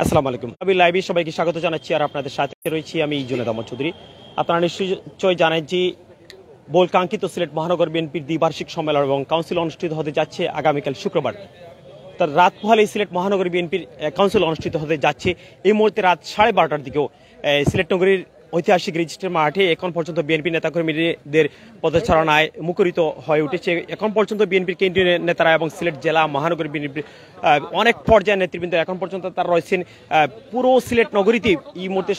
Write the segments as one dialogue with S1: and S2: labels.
S1: আসসালামু আলাইকুম। আমি লাইভে সবাইকে স্বাগত জানাচ্ছি আর আপনাদের সাথে রয়েছি আমি জুনেদ আহমদ চৌধুরী। আপনারা নিশ্চয়ই জানেন যে বহুল কাঙ্ক্ষিত সিলেট মহানগর বিএনপির দ্বিবার্ষিক সম্মেলন এবং কাউন্সিল অনুষ্ঠিত হতে যাচ্ছে আগামীকাল শুক্রবার। তার রাত পোহালে সিলেট মহানগর বিএনপির কাউন্সিল অনুষ্ঠিত হতে যাচ্ছে। এই মুহূর্তে রাত 12:30টার দিকেও সিলেট নগরীর ঐতিহাসিক রেজিস্ট্রার মাঠে এখন পর্যন্ত বিএনপি নেতাকর্মীদের পদচারণায় মুখরিত হয়ে উঠেছে। এখন পর্যন্ত বিএনপির কেন্দ্রীয় নেতারা এবং সিলেট জেলা মহানগর বিএনপির অনেক পর্যায়ের নেতৃবৃন্দ এখন পর্যন্ত তারা রয়েছেন। পুরো সিলেট নগরীতে এই মুহূর্তে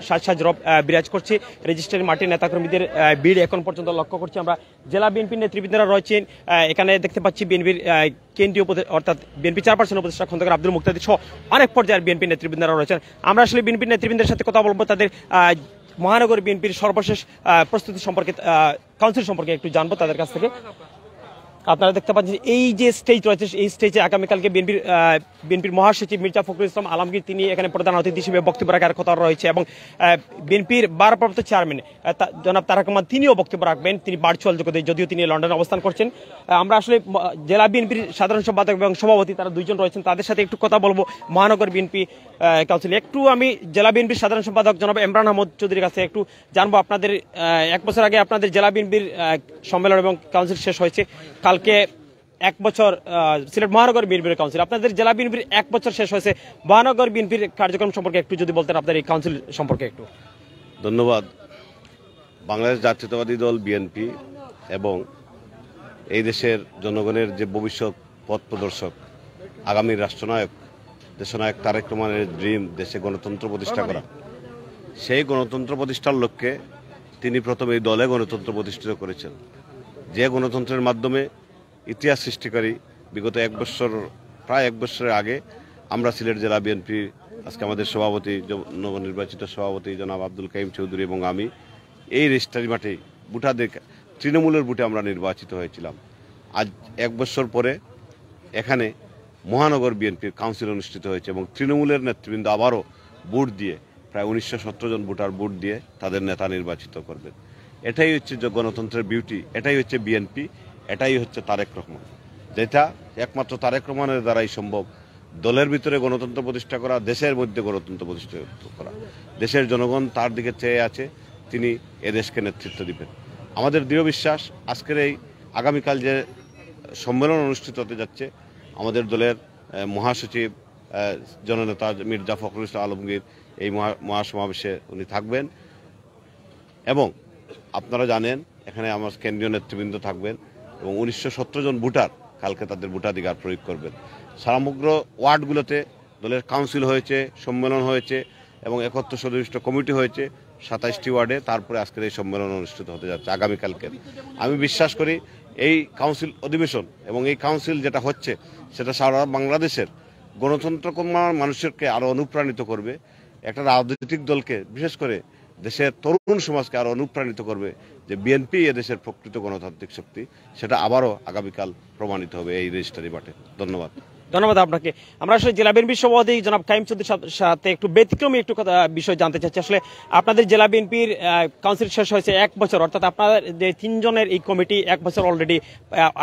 S1: সাজ বিরাজ করছে। রেজিস্ট্রার মাঠে নেতাকর্মীদের ভিড় এখন পর্যন্ত লক্ষ্য করছি আমরা। জেলা বিএনপির নেতৃবৃন্দরা রয়েছেন এখানে, দেখতে পাচ্ছি বিএনপির কেন্দ্রীয় অর্থাৎ বিএনপি চেয়ারপারসন উপদেষ্টা খন্দকার আব্দুল মুক্তাদির সহ অনেক পর্যায়ের বিএনপি নেতৃবৃন্দরা রয়েছেন। আমরা আসলে বিএনপির নেতৃবৃন্দের সাথে কথা বলবো, তাদের মহানগর বিএনপির সর্বশেষ প্রস্তুতি সম্পর্কে, কাউন্সিল সম্পর্কে একটু জানবো তাদের কাছ থেকে। আপনারা দেখতে পাচ্ছেন এই যে স্টেজ রয়েছে, এই স্টেজে আগামীকালকে বিএনপির মহাসচিব মির্জা ফখরুল ইসলাম আলমগীর তিনি এখানে প্রধান অতিথি হিসেবে বক্তব্য রাখার কথা রয়েছে এবং বিএনপির ভারপ্রাপ্ত চেয়ারম্যান জনাব তারেক রহমান তিনিও বক্তব্য রাখবেন। তিনি ভার্চুয়াল জগতে, যদিও তিনি লন্ডনে অবস্থান করছেন। আমরা আসলে জেলা বিএনপির সাধারণ সম্পাদক এবং সভাপতি তারা দুইজন রয়েছেন, তাদের সাথে একটু কথা বলবো মহানগর বিএনপি কাউন্সিল। একটু আমি জেলা বিএনপির সাধারণ সম্পাদক জনাব ইমরান আহমদ চৌধুরীর কাছে একটু জানবো, আপনাদের 1 বছর আগে আপনাদের জেলা বিএনপির সম্মেলন এবং কাউন্সিল শেষ হয়েছে। কালকে 1 বছর সিলেট মহানগর বিএনপির কাউন্সিল, আপনাদের জেলা বিএনপির 1 বছর শেষ হয়েছে। মহানগর বিএনপির কার্যক্রম সম্পর্কে একটু যদি বলতেন, আপনার এই কাউন্সিল সম্পর্কে একটু।
S2: ধন্যবাদ। বাংলাদেশ জাতীয়তাবাদী দল বিএনপি এবং এই দেশের জনগণের যে ভবিষ্যৎ পথ প্রদর্শক, আগামী রাষ্ট্রনায়ক দেশনায়ক তারেক রহমানের ড্রিম দেশে গণতন্ত্র প্রতিষ্ঠা করা, সেই গণতন্ত্র প্রতিষ্ঠার লক্ষ্যে তিনি প্রথম এই দলে গণতন্ত্র প্রতিষ্ঠিত করেছেন, যে গণতন্ত্রের মাধ্যমে ইতিহাস সৃষ্টিকারী বিগত প্রায় এক বছরের আগে আমরা সিলেট জেলা বিএনপি, আজকে আমাদের সভাপতি নবনির্বাচিত সভাপতি জনাব আব্দুল কাইম চৌধুরী এবং আমি এই রেজিস্ট্রারি মাঠে তৃণমূলের বুটে আমরা নির্বাচিত হয়েছিলাম। আজ 1 বছর পরে এখানে মহানগর বিএনপির কাউন্সিল অনুষ্ঠিত হয়েছে এবং তৃণমূলের নেতৃবৃন্দ আবারও ভোট দিয়ে প্রায় 1917 জন ভোটার ভোট দিয়ে তাদের নেতা নির্বাচিত করবেন। এটাই হচ্ছে যে গণতন্ত্রের বিউটি, এটাই হচ্ছে বিএনপি, এটাই হচ্ছে তারেক রহমান, যেটা একমাত্র তারেক রহমানের দ্বারাই সম্ভব। দলের ভিতরে গণতন্ত্র প্রতিষ্ঠা করা, দেশের মধ্যে গণতন্ত্র প্রতিষ্ঠা করা। দেশের জনগণ তার দিকে চেয়ে আছে, তিনি এদেশকে নেতৃত্ব দিবেন। আমাদের দৃঢ় বিশ্বাস আজকের এই আগামীকাল যে সম্মেলন অনুষ্ঠিত হতে যাচ্ছে, আমাদের দলের মহাসচিব জননেতা মির্জা ফখরুল ইসলাম আলমগীর এই মহাসমাবেশে উনি থাকবেন এবং আপনারা জানেন এখানে আমার কেন্দ্রীয় নেতৃবৃন্দ থাকবেন এবং 1917 জন ভোটার কালকে তাদের ভোটাধিকার প্রয়োগ করবেন। সমগ্র ওয়ার্ডগুলোতে দলের কাউন্সিল হয়েছে, সম্মেলন হয়েছে এবং 71 সদস্য কমিটি হয়েছে 27টি ওয়ার্ডে। তারপরে আজকের এই সম্মেলন অনুষ্ঠিত হতে যাচ্ছে আগামীকালকে। আমি বিশ্বাস করি এই কাউন্সিল অধিবেশন এবং এই কাউন্সিল যেটা হচ্ছে সেটা সারা বাংলাদেশের গণতন্ত্রকর্মী মানুষকে আরও অনুপ্রাণিত করবে, একটা রাজনৈতিক দলকে বিশেষ করে দেশের তরুণ সমাজকে আরো অনুপ্রাণিত করবে যে বিএনপি এদেশের প্রকৃত গণতান্ত্রিক শক্তি, সেটা আবারও আগামীকাল প্রমাণিত হবে এই রেজিস্ট্রারি মাঠে। ধন্যবাদ।
S1: ধন্যবাদ আপনাকে। আমরা আসলে জেলা বিএনপির সভাপতি জনাব কাইম চৌধুরীর সাথে একটু ব্যতিক্রমী একটু বিষয় জানতে চাচ্ছি। আসলে আপনাদের জেলা বিএনপির কাউন্সিল শেষ হয়েছে 1 বছর, অর্থাৎ আপনাদের যে 3 জনের এই কমিটি 1 বছর অলরেডি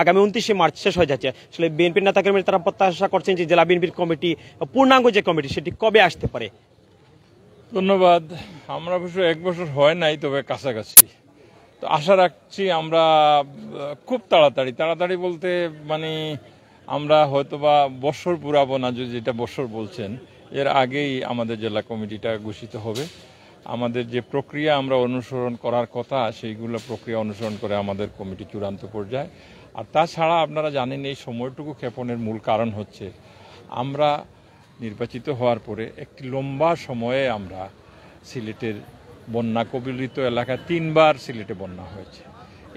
S1: আগামী 29শে মার্চ শেষ হয়ে যাচ্ছে। আসলে বিএনপির নেতাকর্মীরা তারা প্রত্যাশা করছেন যে জেলা বিএনপির কমিটি, পূর্ণাঙ্গ যে কমিটি, সেটি কবে আসতে পারে?
S3: ধন্যবাদ। আমরা অবশ্য 1 বছর হয় নাই, তবে কাছাকাছি। তো আশা রাখছি আমরা খুব তাড়াতাড়ি বলতে মানে আমরা হয়তোবা বছর পুরাবো না, যেটা বছর বলছেন, এর আগেই আমাদের জেলা কমিটিটা ঘোষিত হবে। আমাদের যে প্রক্রিয়া আমরা অনুসরণ করার কথা, সেইগুলো প্রক্রিয়া অনুসরণ করে আমাদের কমিটি চূড়ান্ত পর্যায়ে। আর তাছাড়া আপনারা জানেন এই সময়টুকু ক্ষেপণের মূল কারণ হচ্ছে আমরা নির্বাচিত হওয়ার পরে একটি লম্বা সময়ে আমরা সিলেটের বন্যা কবলিত এলাকায় 3 বার সিলেটে বন্যা হয়েছে।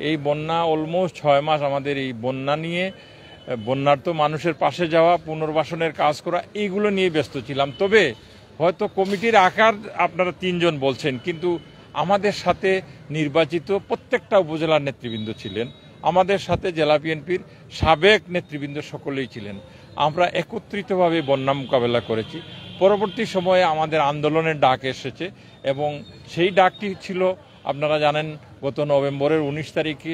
S3: এই বন্যা অলমোস্ট 6 মাস আমাদের এই বন্যা নিয়ে, বন্যার্ত মানুষের পাশে যাওয়া, পুনর্বাসনের কাজ করা, এইগুলো নিয়ে ব্যস্ত ছিলাম। তবে হয়তো কমিটির আকার আপনারা 3 জন বলছেন, কিন্তু আমাদের সাথে নির্বাচিত প্রত্যেকটা উপজেলার নেতৃবৃন্দ ছিলেন, আমাদের সাথে জেলা বিএনপির সাবেক নেতৃবৃন্দ সকলেই ছিলেন। আমরা একত্রিতভাবে বন্যা মোকাবেলা করেছি। পরবর্তী সময়ে আমাদের আন্দোলনের ডাক এসেছে এবং সেই ডাকটি ছিল, আপনারা জানেন, গত নভেম্বরের 19 তারিখে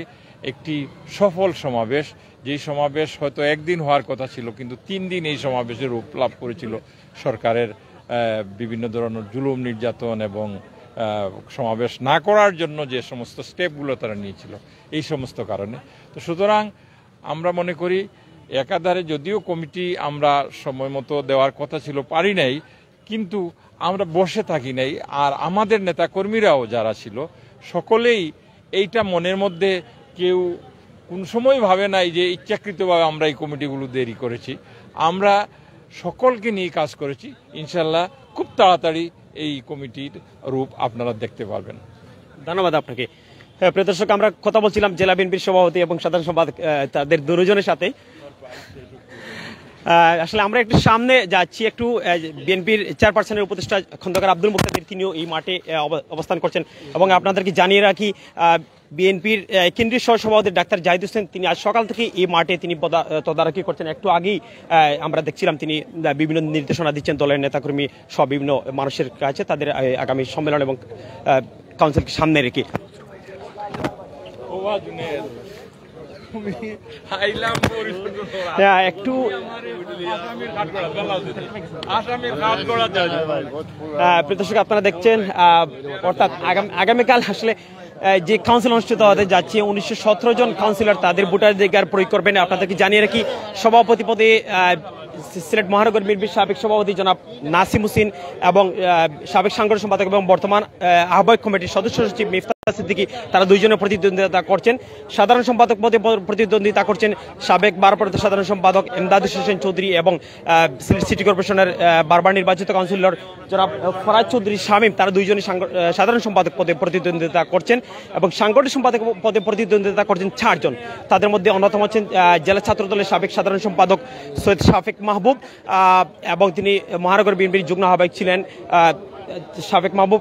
S3: একটি সফল সমাবেশ, যেই সমাবেশ হয়তো একদিন হওয়ার কথা ছিল, কিন্তু 3 দিন এই সমাবেশের রূপ লাভ করেছিল সরকারের বিভিন্ন ধরনের জুলুম নির্যাতন এবং সমাবেশ না করার জন্য যে সমস্ত স্টেপগুলো তারা নিয়েছিল এই সমস্ত কারণে। তো সুতরাং আমরা মনে করি একাধারে যদিও কমিটি আমরা সময় মতো দেওয়ার কথা ছিল পারি নাই, কিন্তু আমরা বসে থাকি নাই। আর আমাদের নেতাকর্মীরাও যারা ছিল সকলেই এইটা মনের মধ্যে কেউ কোন সময় ভাবে নাই যে ইচ্ছাকৃতভাবে আমরা এই কমিটিগুলো দেরি করেছি। আমরা সকলকে নিয়ে কাজ করেছি। ইনশাল্লাহ খুব তাড়াতাড়ি এই কমিটির রূপ আপনারা দেখতে পারবেন।
S1: ধন্যবাদ আপনাকে। প্রিয় দর্শক, আমরা কথা বলছিলাম জেলা বিএনপির সভাপতি এবং সাধারণ সম্পাদক তাদের দুজনের সাথে। আসলে আমরা একটু সামনে যাচ্ছি, একটু বিএনপির চেয়ারপারসনের উপদেষ্টা খন্দকার আব্দুল মুক্তাদির তিনিও এই মাঠে অবস্থান করছেন। এবং আপনাদেরকে জানিয়ে রাখি, বিএনপির কেন্দ্রীয় সহসভাপতি ডাক্তার জাহিদ হোসেন তিনি আজ সকাল থেকে এই মাঠে তিনি তদারকি করছেন। একটু আগেই আমরা দেখছিলাম তিনি বিভিন্ন নির্দেশনা দিচ্ছেন দলের নেতাকর্মী সব বিভিন্ন মানুষের কাছে তাদের আগামী সম্মেলন এবং কাউন্সিলকে সামনে রেখে। একটু প্রদর্শক আপনারা দেখছেন, অর্থাৎ আগামীকাল আসলে যে কাউন্সিল অনুষ্ঠিত হতে যাচ্ছে 1917 জন কাউন্সিলর তাদের ভোটাধিকার প্রয়োগ করবেন। আপনাদেরকে জানিয়ে রাখি, সভাপতি পদে সিলেট মহানগর বিএনপির সাবেক সভাপতি জনাব নাসিম হোসেন এবং সাবেক সাংগঠনিক সম্পাদক এবং বর্তমান আহ্বায়ক কমিটির সদস্য সচিব সিদ্দিকী তারা দুইজনে প্রতিদ্বন্দ্বিতা করছেন। সাধারণ সম্পাদক পদে প্রতিদ্বন্দ্বিতা করছেন সাবেক ভারপ্রাপ্ত সাধারণ সম্পাদক এমদাদুল হোসেন চৌধুরী এবং সিলেট সিটি কর্পোরেশনের বারবার নির্বাচিত কাউন্সিলর জনাব ফরাজ চৌধুরী শামীম তারা দুইজনে সাধারণ সম্পাদক পদে প্রতিদ্বন্দ্বিতা করছেন এবং সাংগঠনিক সম্পাদক পদে প্রতিদ্বন্দ্বিতা করছেন 4 জন। তাদের মধ্যে অন্যতম হচ্ছেন জেলা ছাত্রদলের সাবেক সাধারণ সম্পাদক সৈয়দ শাফিক মাহবুব এবং তিনি মহানগর বিএনপির যুগ্ম আহ্বায়ক ছিলেন। সাবেক মাহবুব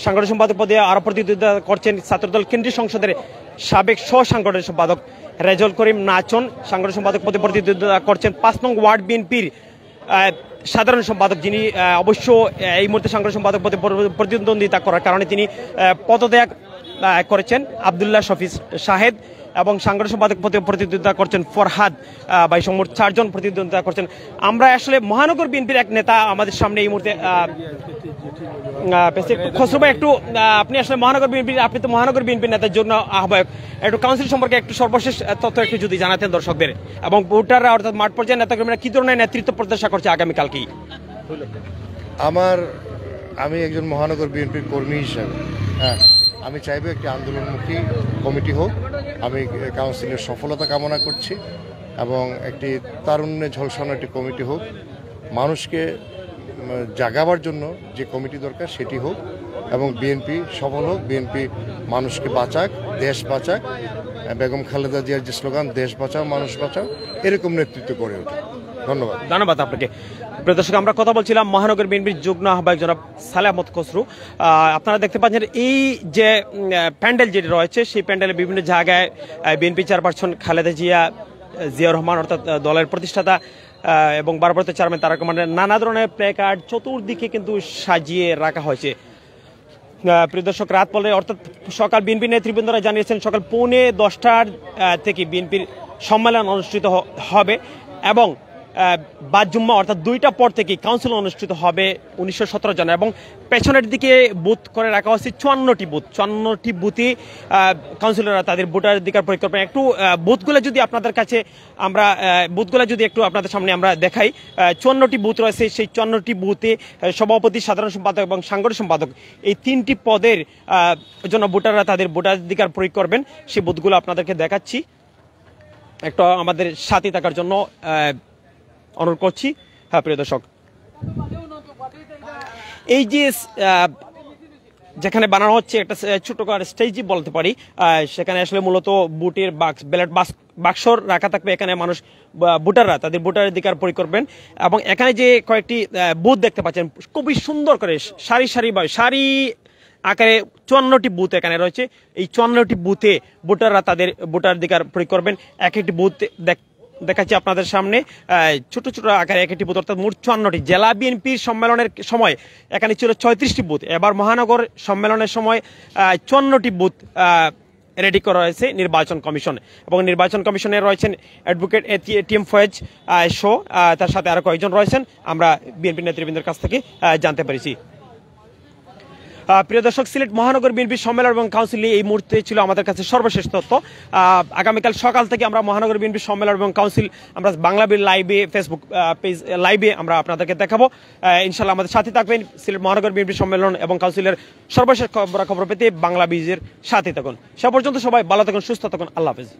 S1: সাংগঠনিক সম্পাদক পদে আরো প্রতিদ্বন্দ্বিতা করছেন ছাত্রদল কেন্দ্রীয় সংসদের সাবেক সহ সাংগঠনিক সম্পাদক রেজল করিম নাচন সাংগঠনিক সম্পাদক পদে প্রতিদ্বন্দ্বিতা করছেন 5 নং ওয়ার্ড বিএনপির সাধারণ সম্পাদক, যিনি অবশ্য এই মুহূর্তে সাংগঠনিক সম্পাদক পদে প্রতিদ্বন্দ্বিতা করার কারণে তিনি পদত্যাগ করেছেন আবদুল্লাহ শফিজ শাহেদ এবং সাংগঠনিক সম্পাদক পদে প্রতিদ্বন্দ্বিতা করছেন ফরহাদ ভাই। মোট 4 জন প্রতিদ্বন্দ্বিতা করছেন। আমরা আসলে মহানগর বিএনপির এক নেতা আমাদের সামনে এই মুহূর্তে খসরু ভাই, একটু আপনি আসলে মহানগর বিএনপির, আপনি তো মহানগর বিএনপির নেতার জন্য আহ্বায়ক, একটু কাউন্সিল সম্পর্কে একটু সর্বশেষ তথ্য একটু যদি জানাতেন দর্শকদের এবং ভোটাররা অর্থাৎ মাঠ পর্যায়ে নেতাকর্মীরা কি ধরনের নেতৃত্ব প্রত্যাশা করছে আগামীকালকে।
S4: আমি একজন মহানগর বিএনপির কর্মী হিসাবে আমি চাইবো একটি আন্দোলনমুখী কমিটি হোক। আমি কাউন্সিলের সফলতা কামনা করছি এবং একটি তারুণ্যে ঝলসানো একটি কমিটি হোক। মানুষকে জাগাবার জন্য যে কমিটি দরকার সেটি হোক এবং বিএনপি সফল হোক। বিএনপি মানুষকে বাঁচাক, দেশ বাঁচাক। বেগম খালেদা জিয়ার যে স্লোগান দেশ বাঁচাও মানুষ বাঁচাও, এরকম নেতৃত্ব গড়ে ওঠে। ধন্যবাদ।
S1: ধন্যবাদ আপনাকে। প্রিয় দর্শক, আমরা কথা বলছিলাম মহানগর বিএনপির যুগ্ম আহ্বায়ক জনাব সালেহ আহমদ খসরু। আপনারা দেখতে পাচ্ছেন এই যে প্যান্ডেল যেটি রয়েছে সেই প্যান্ডেলে বিভিন্ন জায়গায় বিএনপি চেয়ারপারসন খালেদা জিয়াউর রহমান অর্থাৎ দলের প্রতিষ্ঠাতা এবং ভারপ্রাপ্ত চেয়ারম্যান তারেক রহমানের নানা ধরনের প্লে কার্ড চতুর্দিকে কিন্তু সাজিয়ে রাখা হয়েছে। প্রিয় দর্শক, রাত পরে অর্থাৎ সকাল বিএনপি নেতৃবৃন্দরা জানিয়েছেন সকাল 10:15 থেকে বিএনপির সম্মেলন অনুষ্ঠিত হবে এবং বাদ জুম্মা অর্থাৎ 2টা পর থেকে কাউন্সিল অনুষ্ঠিত হবে 1917 জন এবং পেছনের দিকে বুথ করে রাখা হচ্ছে 54টি বুথে কাউন্সিলররা তাদের ভোটাধিকার প্রয়োগ করবেন। একটু বুথগুলো যদি আপনাদের কাছে বুথগুলো যদি একটু আপনাদের সামনে আমরা দেখাই, 54টি বুথ রয়েছে। সেই 54টি বুথে সভাপতি, সাধারণ সম্পাদক এবং সাংগঠনিক সম্পাদক এই 3টি পদের জন্য ভোটাররা তাদের ভোটাধিকার প্রয়োগ করবেন। সেই বুথগুলো আপনাদেরকে দেখাচ্ছি, একটু আমাদের সাথে থাকার জন্য অনুরোধ করছি। হ্যাঁ প্রিয় দর্শক, এই যে যেখানে বানানো হচ্ছে একটা ছোট করে স্টেজই বলতে পারি, সেখানে আসলে মূলত বুটের ব্যালট বাক্সর রাখা থাকবে। এখানে মানুষ ভোটাররা তাদের ভোটাধিকার প্রয়োগ করবেন এবং এখানে যে কয়েকটি বুথ দেখতে পাচ্ছেন খুবই সুন্দর করে সারি আকারে 54টি বুথ এখানে রয়েছে। এই 54টি বুথে ভোটাররা তাদের ভোটাধিকার প্রয়োগ করবেন। এক একটি বুথ দেখাচ্ছি আপনাদের সামনে, ছোট ছোট আকারে এক একটি বুথ অর্থাৎ মোট 54টি। জেলা বিএনপির সম্মেলনের সময় এখানে ছিল 36টি বুথ, এবার মহানগর সম্মেলনের সময় 54টি বুথ রেডি করা হয়েছে নির্বাচন কমিশন, এবং নির্বাচন কমিশনে রয়েছেন অ্যাডভোকেট এটিএম ফয়েজ শো, তার সাথে আরো কয়েকজন রয়েছেন, আমরা বিএনপি নেতৃবৃন্দের কাছ থেকে জানতে পেরেছি। প্রিয় দর্শক, সিলেট মহানগর বিএনপি সম্মেলন এবং কাউন্সিলে এই মুহূর্তে ছিল আমাদের কাছে সর্বশেষ তথ্য। আগামীকাল সকাল থেকে আমরা মহানগর বিএনপি সম্মেলন এবং কাউন্সিল আমরা বাংলাভিউ লাইভে, ফেসবুক পেজ লাইভে আমরা আপনাদেরকে দেখাবো। ইনশাল্লাহ আমাদের সাথে থাকবেন। সিলেট মহানগর বিএনপি সম্মেলন এবং কাউন্সিলের সর্বশেষ খবর পেতে বাংলাভিউর সাথে থাকুন। সে পর্যন্ত সবাই ভালো থাকুন, সুস্থ থাকুন। আল্লাহ হাফেজ।